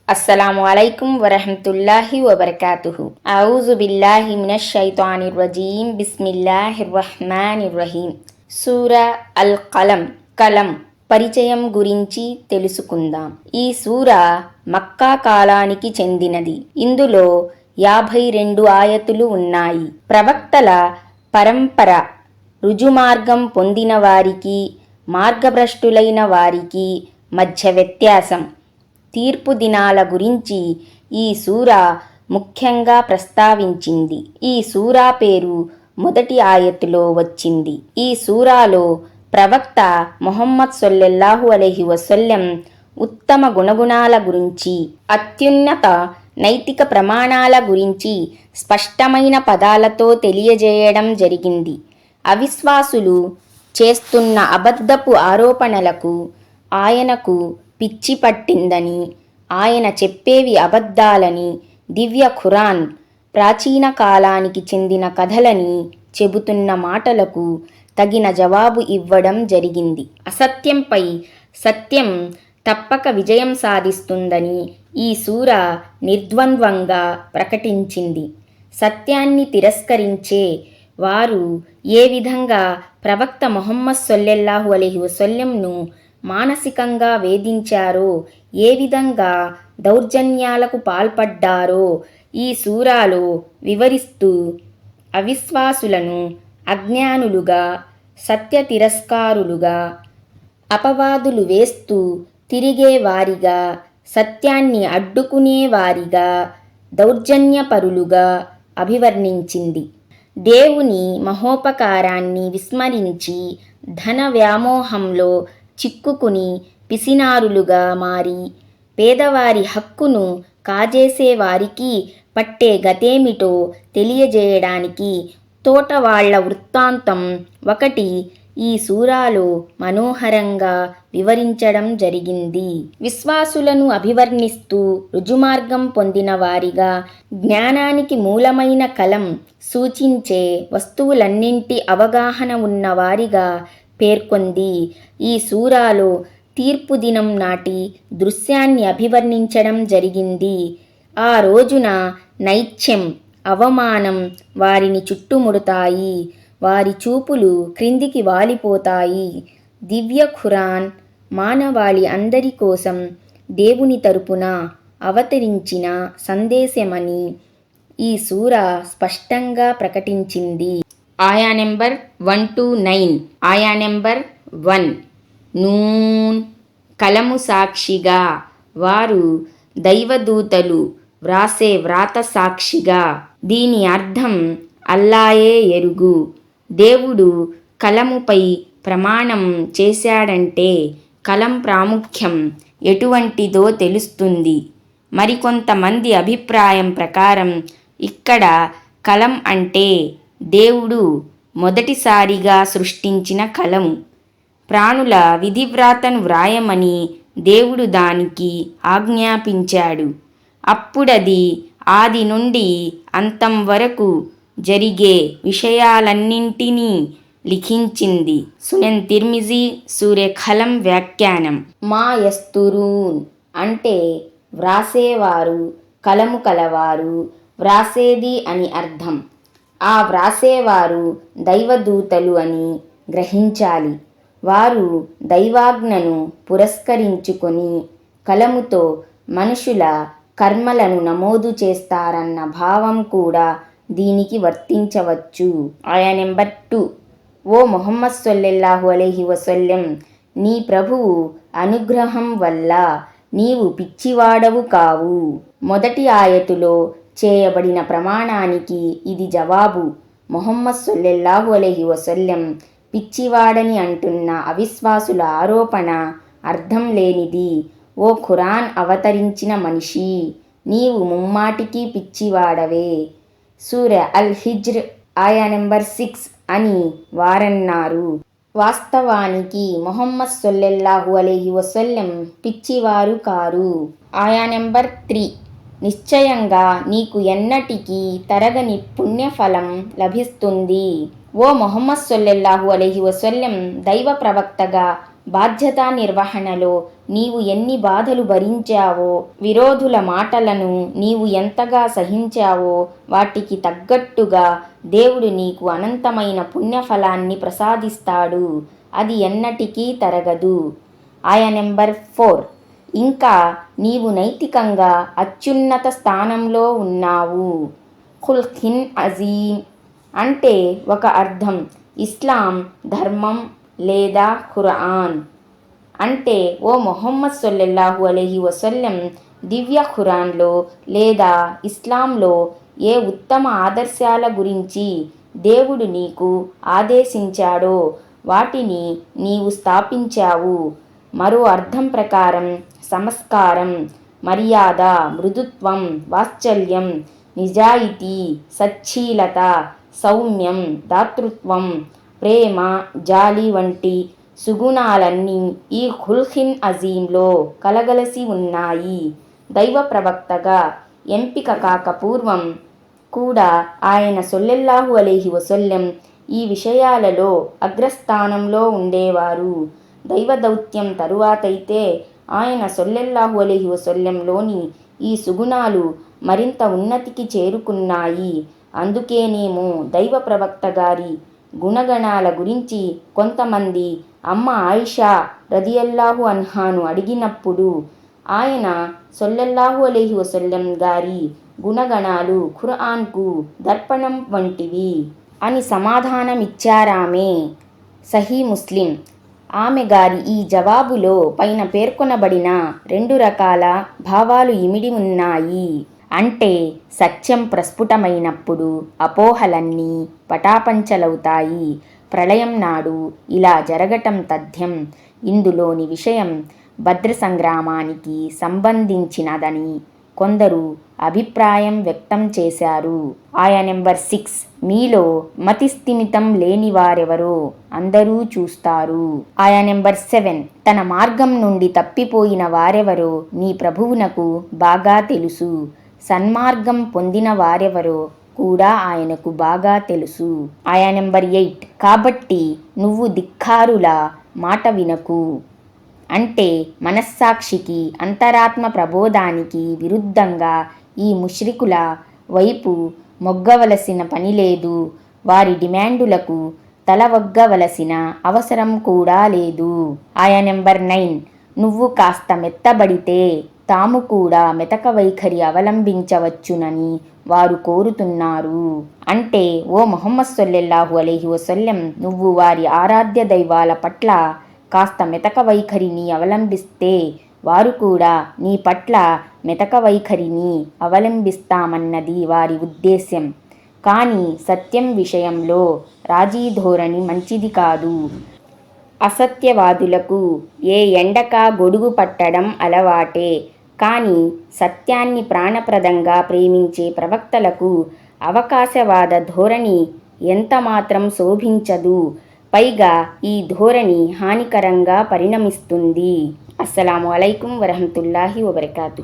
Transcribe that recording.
అస్సలాము అలైకుం వరహమతుల్లాహి వబర్కాతుహు. ఔజు బిల్లాహి మినష్ షైతానిర్ రజీం. బిస్మిల్లాహిర్ రహ్మానిర్ రహీం. సూరా అల్ కలం, కలం పరిచయం గురించి తెలుసుకుందాం. ఈ సూరా మక్కా కాలానికి చెందినది. ఇందులో 52 ఆయతులు ఉన్నాయి. ప్రవక్తల పరంపర రుజుమార్గం పొందిన వారికి, మార్గభ్రష్టులైన వారికి మధ్య వ్యత్యాసం, తీర్పు దినాల గురించి ఈ సూరా ముఖ్యంగా ప్రస్తావించింది. ఈ సూరా పేరు మొదటి ఆయతులో వచ్చింది. ఈ సూరాలో ప్రవక్త ముహమ్మద్ సల్లల్లాహు అలైహి వసల్లం ఉత్తమ గుణగుణాల గురించి, అత్యున్నత నైతిక ప్రమాణాల గురించి స్పష్టమైన పదాలతో తెలియజేయడం జరిగింది. అవిశ్వాసులు చేస్తున్న అబద్ధపు ఆరోపణలకు ఆయనకు పిచ్చి పట్టిందని, ఆయన చెప్పేవి అబద్ధాలని, దివ్య ఖురాన్ ప్రాచీన కాలానికి చెందిన కథలని చెబుతున్న మాటలకు తగిన జవాబు ఇవ్వడం జరిగింది. అసత్యంపై సత్యం తప్పక విజయం సాధిస్తుందని ఈ సూర నిర్ద్వంద్వంగా ప్రకటించింది. సత్యాన్ని తిరస్కరించే వారు ఏ విధంగా ప్రవక్త ముహమ్మద్ సల్లల్లాహు అలైహి వసల్లంను మానసికంగా వేధించారో, ఏ విధంగా దౌర్జన్యాలకు పాల్పడ్డారో ఈ సూరాలో వివరిస్తూ అవిశ్వాసులను అజ్ఞానులుగా, సత్య తిరస్కారులుగా, అపవాదులు వేస్తూ తిరిగేవారిగా, సత్యాన్ని అడ్డుకునేవారిగా, దౌర్జన్యపరులుగా అభివర్ణించింది. దేవుని మహోపకారాన్ని విస్మరించి ధన వ్యామోహంలో చిక్కుకుని పిసినారులుగా మారి పేదవారి హక్కును కాజేసేవారికి పట్టే గతేమిటో తెలియజేయడానికి తోటవాళ్ల వృత్తాంతం ఒకటి ఈ సూరాలో మనోహరంగా వివరించడం జరిగింది. విశ్వాసులను అభివర్ణిస్తూ రుజుమార్గం పొందిన వారిగా, జ్ఞానానికి మూలమైన కలం సూచించే వస్తువులన్నింటి అవగాహన ఉన్నవారిగా పేర్కొంది. ఈ సూరాలో తీర్పు దినం నాటి దృశ్యాన్ని అభివర్ణించడం జరిగింది. ఆ రోజున నైత్యం, అవమానం వారిని చుట్టుముడతాయి. వారి చూపులు క్రిందికి వాలిపోతాయి. దివ్య ఖురాన్ మానవాళి అందరి కోసం దేవుని తరపున అవతరించిన సందేశమని ఈ సూర స్పష్టంగా ప్రకటించింది. ఆయా నెంబర్ 1-9. ఆయా నెంబర్ 1. నూన్, కలము సాక్షిగా, వారు దైవదూతలు వ్రాసే వ్రాత సాక్షిగా. దీని అర్థం అల్లాయే ఎరుగు. దేవుడు కలముపై ప్రమాణం చేశాడంటే కలం ప్రాముఖ్యం ఎటువంటిదో తెలుస్తుంది. మరికొంతమంది అభిప్రాయం ప్రకారం ఇక్కడ కలం అంటే దేవుడు మొదటిసారిగా సృష్టించిన కలము. ప్రాణుల విధివ్రాతను వ్రాయమని దేవుడు దానికి ఆజ్ఞాపించాడు. అప్పుడది ఆది నుండి అంతం వరకు జరిగే విషయాలన్నింటినీ లిఖించింది. సునన్ తిర్మిజీ సూరే కలం వ్యాఖ్యానం. మా యస్తురూన్ అంటే వ్రాసేవారు, కలము కలవారు, వ్రాసేది అని అర్థం. ఆ వ్రాసేవారు దైవదూతలు అని గ్రహించాలి. వారు దైవాజ్ఞను పురస్కరించుకొని కలముతో మనుషుల కర్మలను నమోదు చేస్తారన్న భావం కూడా దీనికి వర్తించవచ్చు. ఆయా నెంబర్ 2. ఓ ముహమ్మద్ సల్లల్లాహు అలైహి వసల్లం, నీ ప్రభువు అనుగ్రహం వల్ల నీవు పిచ్చివాడవు కావు. మొదటి ఆయతులో చేయబడిన ప్రమాణానికి ఇది జవాబు. ముహమ్మద్ సల్లల్లాహు అలైహి వసల్లం పిచ్చివాడని అంటున్న అవిశ్వాసుల ఆరోపణ అర్థం లేనిది. ఓ ఖురాన్ అవతరించిన మనిషి, నీవు ముమ్మాటికి పిచ్చివాడవే. సూర అల్ హిజ్ర్ ఆయా నెంబర్ 6 అని వారన్నారు. వాస్తవానికి ముహమ్మద్ సల్లల్లాహు అలైహి వసల్లం పిచ్చివారు కారు. ఆయా నెంబర్ 3. నిశ్చయంగా నీకు ఎన్నటికీ తరగని పుణ్యఫలం లభిస్తుంది. ఓ ముహమ్మద్ సల్లల్లాహు అలైహి వసల్లం దైవ ప్రవక్తగా బాధ్యతా నిర్వహణలో నీవు ఎన్ని బాధలు భరించావో, విరోధుల మాటలను నీవు ఎంతగా సహించావో వాటికి తగ్గట్టుగా దేవుడు నీకు అనంతమైన పుణ్యఫలాన్ని ప్రసాదిస్తాడు. అది ఎన్నటికీ తరగదు. ఆయా నెంబర్ 4. ఇంకా నీవు నైతికంగా అత్యున్నత స్థానంలో ఉన్నావు. ఖుల్ఖిన్ అజీమ్ అంటే ఒక అర్థం ఇస్లాం ధర్మం లేదా ఖురాన్. అంటే ఓ ముహమ్మద్ సల్లల్లాహు అలైహి వసల్లం దివ్య ఖురాన్లో లేదా ఇస్లాంలో ఏ ఉత్తమ ఆదర్శాల గురించి దేవుడు నీకు ఆదేశించాడో వాటిని నీవు స్థాపించావు. మరో అర్థం ప్రకారం సంస్కారం, మర్యాద, మృదుత్వం, వాత్సల్యం, నిజాయితీ, సచ్చీలత, సౌమ్యం, దాతృత్వం, ప్రేమ, జాలి వంటి సుగుణాలన్నీ ఈ ఖుల్ఖిన్ అజీంలో కలగలసి ఉన్నాయి. దైవ ప్రవక్తగా ఎంపిక కాక పూర్వం కూడా ఆయన సల్లల్లాహు అలైహి వసల్లం ఈ విషయాలలో అగ్రస్థానంలో ఉండేవారు. దైవ దౌత్యం తరువాతైతే ఆయన సల్లల్లాహు అలైహి వసల్లంలోని ఈ సుగుణాలు మరింత ఉన్నతికి చేరుకున్నాయి. అందుకేనేమో దైవ ప్రవక్త గారి గుణగణాల గురించి కొంతమంది అమ్మ ఆయిషా రదియల్లాహు అన్హాను అడిగినప్పుడు ఆయన సల్లల్లాహు అలైహి వసల్లం గారి గుణగణాలు ఖురాన్కు దర్పణం వంటివి అని సమాధానమిచ్చారామె. సహీ ముస్లిం. ఆమె గారి ఈ జవాబులో పైన పేర్కొనబడిన 2 రకాల భావాలు ఇమిడి ఉన్నాయి. అంటే సత్యం ప్రస్ఫుటమైనప్పుడు అపోహలన్నీ పటాపంచలవుతాయి. ప్రళయం నాడు ఇలా జరగటం తథ్యం. ఇందులోని విషయం బద్ర్ సంగ్రామానికి సంబంధించినదని కొందరు అభిప్రాయం వ్యక్తం చేశారు. ఆయా నెంబర్ 6. మీలో మతిస్థిమితం లేని వారెవరో అందరూ చూస్తారు. ఆయా నెంబర్ 7. తన మార్గం నుండి తప్పిపోయిన వారెవరో నీ ప్రభువునకు బాగా తెలుసు. సన్మార్గం పొందిన వారెవరో కూడా ఆయనకు బాగా తెలుసు. ఆయా నెంబర్ 8. కాబట్టి నువ్వు ధిక్కారుల మాట వినకు. అంటే మనస్సాక్షికి, అంతరాత్మ ప్రబోధానికి విరుద్ధంగా ఈ ముష్రికుల వైపు మొగ్గవలసిన పని లేదు. వారి డిమాండులకు తలవగ్గవలసిన అవసరం కూడా లేదు. ఆయా నెంబర్ 9. నువ్వు కాస్త మెత్తబడితే తాము కూడా మెతక వైఖరి అవలంబించవచ్చునని వారు కోరుతున్నారు. అంటే ఓ ముహమ్మద్ సల్లల్లాహు అలైహి వసల్లం నువ్వు వారి ఆరాధ్య దైవాల పట్ల కాస్త మెతక వైఖరిని అవలంబిస్తే వారు కూడా నీ పట్ల మెతక వైఖరిని అవలంబిస్తామన్నది వారి ఉద్దేశ్యం. కానీ సత్యం విషయంలో రాజీ ధోరణి మంచిది కాదు. అసత్యవాదులకు ఏ ఎండక గొడుగు పట్టడం అలవాటే. కానీ సత్యాన్ని ప్రాణప్రదంగా ప్రేమించే ప్రవక్తలకు అవకాశవాద ధోరణి ఎంతమాత్రం శోభించదు. పైగా ఈ ధోరణి హానికరంగా పరిణమిస్తుంది. అస్సలాము అలైకుం వరహమతుల్లాహి వబరకాతు.